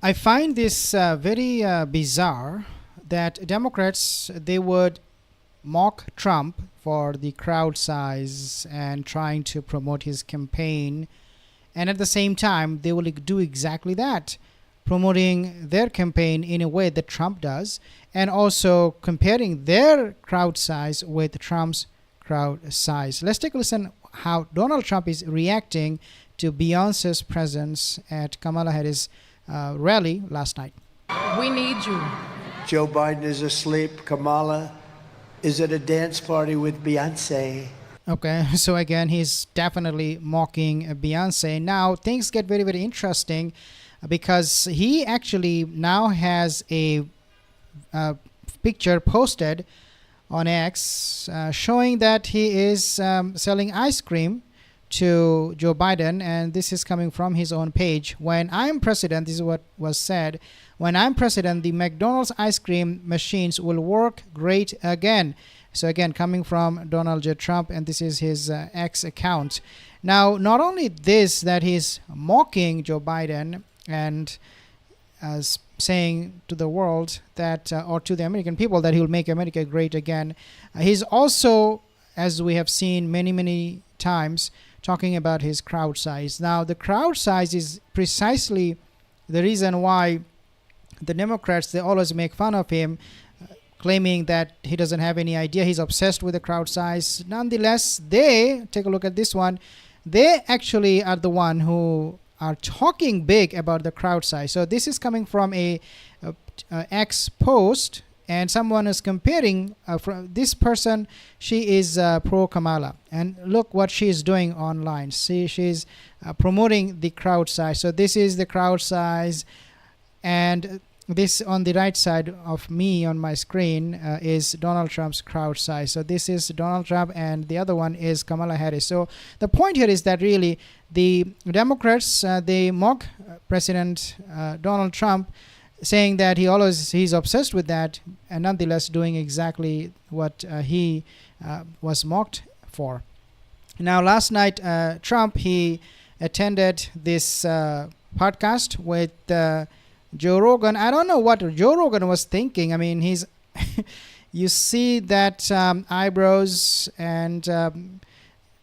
I find this very bizarre that Democrats, they would mock Trump for the crowd size and trying to promote his campaign, and at the same time they will do exactly that, promoting their campaign in a way that Trump does, and also comparing their crowd size with Trump's crowd size. Let's take a listen how Donald Trump is reacting to Beyonce's presence at Kamala Harris' rally last night. We need you. Joe Biden is asleep. Kamala is at a dance party with Beyonce. Okay, so again, he's definitely mocking Beyonce. Now, things get very, very interesting because he actually now has a picture posted on X showing that he is selling ice cream to Joe Biden, and this is coming from his own page. When I'm president, this is what was said, when I'm president, the McDonald's ice cream machines will work great again. So again, coming from Donald J. Trump, and this is his X account. Now, not only this, that he's mocking Joe Biden and saying to the world that, or to the American people, that he'll make America great again. He's also, as we have seen many, many times, talking about his crowd size. Now, the crowd size is precisely the reason why the Democrats, they always make fun of him, claiming that he doesn't have any idea. He's obsessed with the crowd size. Nonetheless, they, take a look at this one, they actually are the one who are talking big about the crowd size. So this is coming from a X post, and someone is comparing from this person. She is pro Kamala, and look what she is doing online. See, she's promoting the crowd size. So this is the crowd size, and this on the right side of me on my screen is Donald Trump's crowd size. So this is Donald Trump, and the other one is Kamala Harris. So the point here is that really the Democrats, they mock President Donald Trump, saying that he's obsessed with that, and nonetheless doing exactly what he was mocked for. Now, last night, Trump, he attended this podcast with Joe Rogan. I don't know what Joe Rogan was thinking. I mean, he's you see that eyebrows, and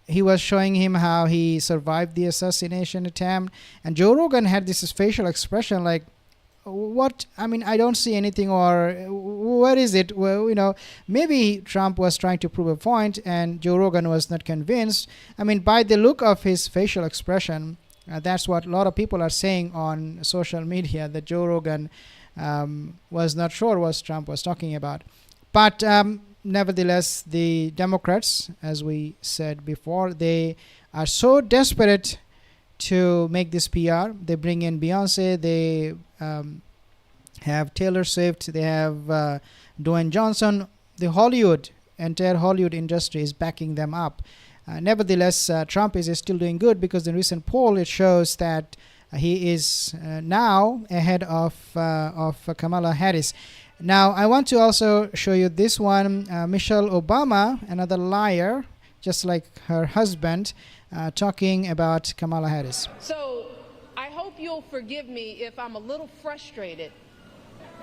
he was showing him how he survived the assassination attempt, and Joe Rogan had this facial expression like, what? I mean, I don't see anything, or what is it? Well, maybe Trump was trying to prove a point and Joe Rogan was not convinced. I mean, by the look of his facial expression, that's what a lot of people are saying on social media, that Joe Rogan was not sure what Trump was talking about. But nevertheless, the Democrats, as we said before, they are so desperate to make this PR. They bring in Beyonce, they have Taylor Swift, they have Dwayne Johnson. The entire Hollywood industry is backing them up. Nevertheless, Trump is still doing good, because the recent poll, it shows that he is now ahead of Kamala Harris. Now, I want to also show you this one. Michelle Obama, another liar, just like her husband, talking about Kamala Harris. So I hope you'll forgive me if I'm a little frustrated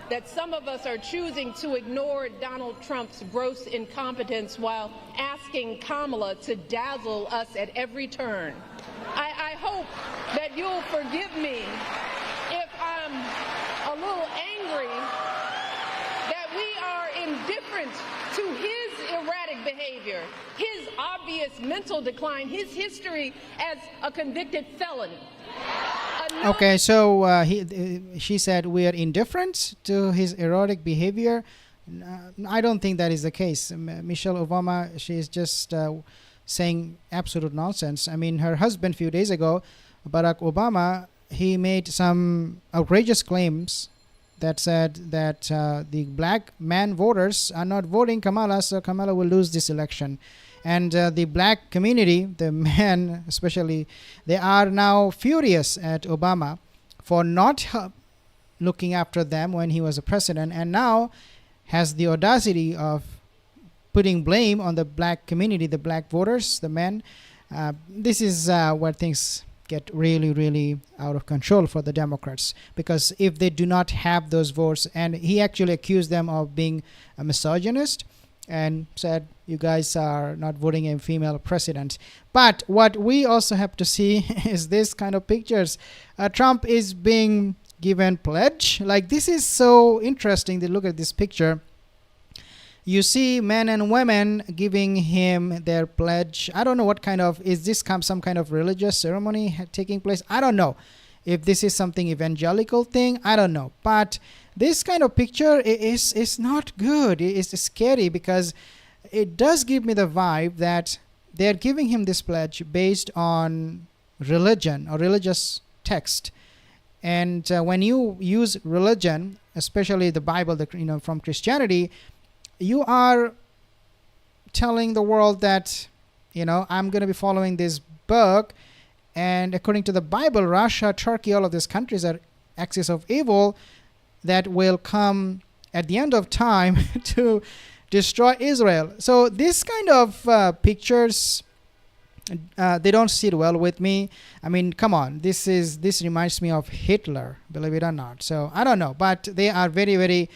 that some of us are choosing to ignore Donald Trump's gross incompetence while asking Kamala to dazzle us at every turn. I hope that you'll forgive me if I'm a little angry that we are indifferent to his erratic behavior, his obvious mental decline, his history as a convicted felon. Okay, so she said we are indifferent to his erratic behavior. I don't think that is the case. Michelle Obama, she is just saying absolute nonsense. I mean, her husband, a few days ago, Barack Obama, he made some outrageous claims that said that the black man voters are not voting Kamala, so Kamala will lose this election. And the black community, the men especially, they are now furious at Obama for not looking after them when he was a president, and now has the audacity of putting blame on the black community, the black voters, the men. This is where things get really, really out of control for the Democrats, because if they do not have those votes, and he actually accused them of being a misogynist and said, you guys are not voting a female president. But what we also have to see is this kind of pictures. Trump is being given pledge. Like, this is so interesting to look at this picture. You see men and women giving him their pledge. I don't know what kind of, is this some kind of religious ceremony taking place? I don't know if this is something evangelical thing. I don't know. But this kind of picture is not good. It is scary, because it does give me the vibe that they're giving him this pledge based on religion or religious text. And when you use religion, especially the Bible, from Christianity, you are telling the world that, I'm going to be following this book. And according to the Bible, Russia, Turkey, all of these countries are axis of evil that will come at the end of time to destroy Israel. So this kind of pictures, they don't sit well with me. I mean, come on, this reminds me of Hitler, believe it or not. So I don't know, but they are very, very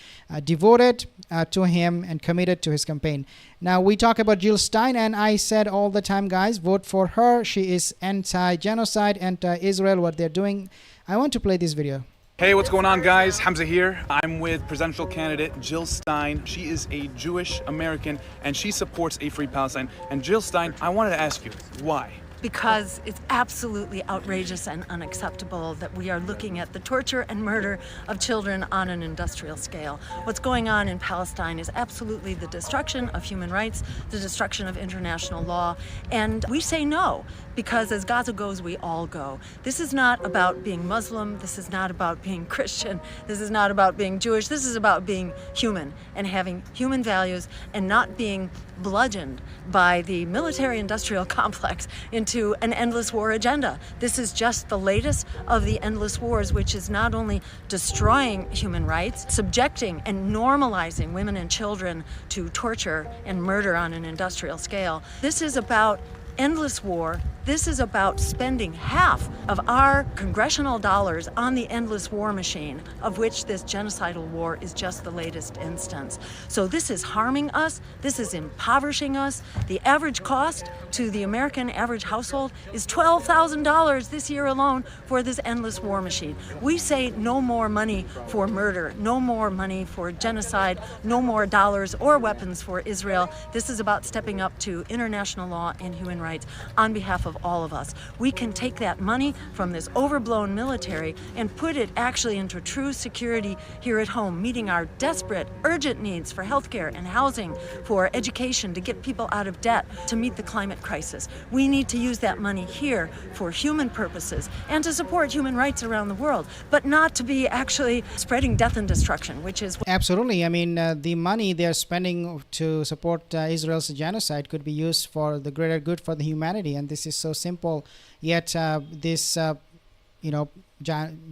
devoted to him and committed to his campaign. Now we talk about Jill Stein, and I said all the time, guys, vote for her. She is anti-genocide, anti-Israel, what they're doing. I want to play this video. Hey, what's going on, guys? Hamza here. I'm with presidential candidate Jill Stein. She is a Jewish American, and she supports a free Palestine. And Jill Stein, I wanted to ask you, why? Because it's absolutely outrageous and unacceptable that we are looking at the torture and murder of children on an industrial scale. What's going on in Palestine is absolutely the destruction of human rights, the destruction of international law, and we say no, because as Gaza goes, we all go. This is not about being Muslim, this is not about being Christian, this is not about being Jewish, this is about being human and having human values and not being bludgeoned by the military-industrial complex into an endless war agenda. This is just the latest of the endless wars, which is not only destroying human rights, subjecting and normalizing women and children to torture and murder on an industrial scale. This is about endless war. This is about spending half of our congressional dollars on the endless war machine, of which this genocidal war is just the latest instance. So this is harming us. This is impoverishing us. The average cost to the American average household is $12,000 this year alone for this endless war machine. We say no more money for murder, no more money for genocide, no more dollars or weapons for Israel. This is about stepping up to international law and human rights on behalf of all of us. We can take that money from this overblown military and put it actually into true security here at home, meeting our desperate, urgent needs for healthcare and housing, for education, to get people out of debt, to meet the climate crisis. We need to use that money here for human purposes and to support human rights around the world, but not to be actually spreading death and destruction, which is... Absolutely. I mean, the money they're spending to support Israel's genocide could be used for the greater good for the humanity, and this is so simple. Yet this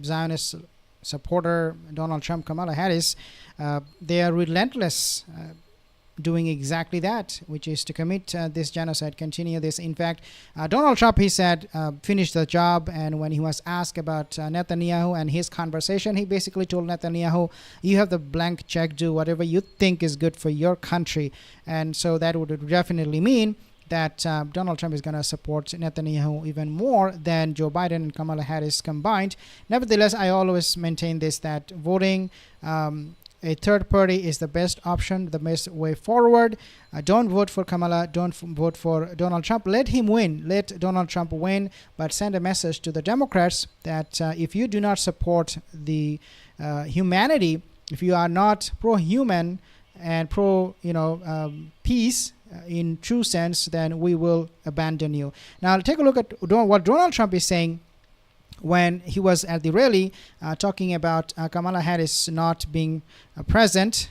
Zionist supporter Donald Trump, Kamala Harris, they are relentless doing exactly that, which is to commit this genocide, continue this. In fact, Donald Trump, he said, finish the job. And when he was asked about Netanyahu and his conversation, he basically told Netanyahu, you have the blank check, do whatever you think is good for your country. And so that would definitely mean that Donald Trump is going to support Netanyahu even more than Joe Biden and Kamala Harris combined. Nevertheless, I always maintain this, that voting a third party is the best option, the best way forward. Don't vote for Kamala, don't vote for Donald Trump. Let him win, let Donald Trump win, but send a message to the Democrats that if you do not support the humanity, if you are not pro-human and pro-peace, in true sense, then we will abandon you. Now take a look at what Donald Trump is saying when he was at the rally, talking about Kamala Harris not being present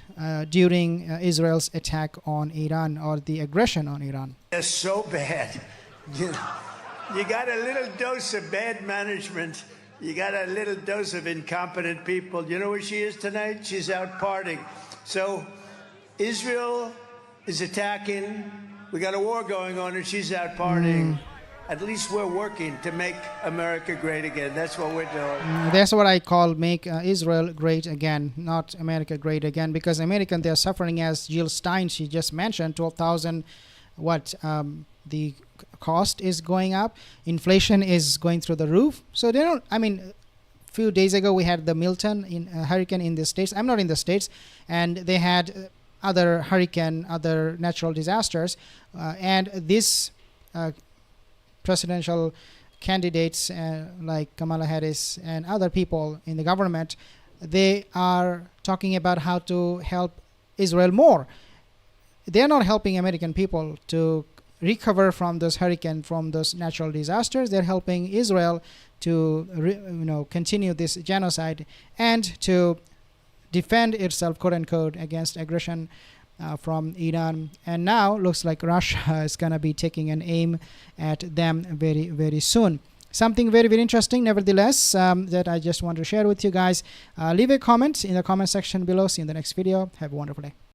during Israel's attack on Iran, or the aggression on Iran. It's so bad. You got a little dose of bad management. You got a little dose of incompetent people. You know where she is tonight? She's out partying. So Israel is attacking. We got a war going on, and she's out partying. at least we're working to make America great again. That's what we're doing. That's what I call make Israel great again, not America great again, because American, they're suffering, as Jill Stein, she just mentioned, 12,000, the cost is going up. Inflation is going through the roof. So they don't, I mean, a few days ago we had the Milton hurricane in the States. I'm not in the States. And they had other hurricane, other natural disasters. And this presidential candidates like Kamala Harris and other people in the government, they are talking about how to help Israel more. They're not helping American people to recover from those hurricanes, from those natural disasters. They're helping Israel to continue this genocide and to defend itself, quote unquote, against aggression from Iran. And now looks like Russia is going to be taking an aim at them very, very soon. Something very, very interesting, nevertheless, that I just want to share with you guys. Leave a comment in the comment section below. See you in the next video. Have a wonderful day.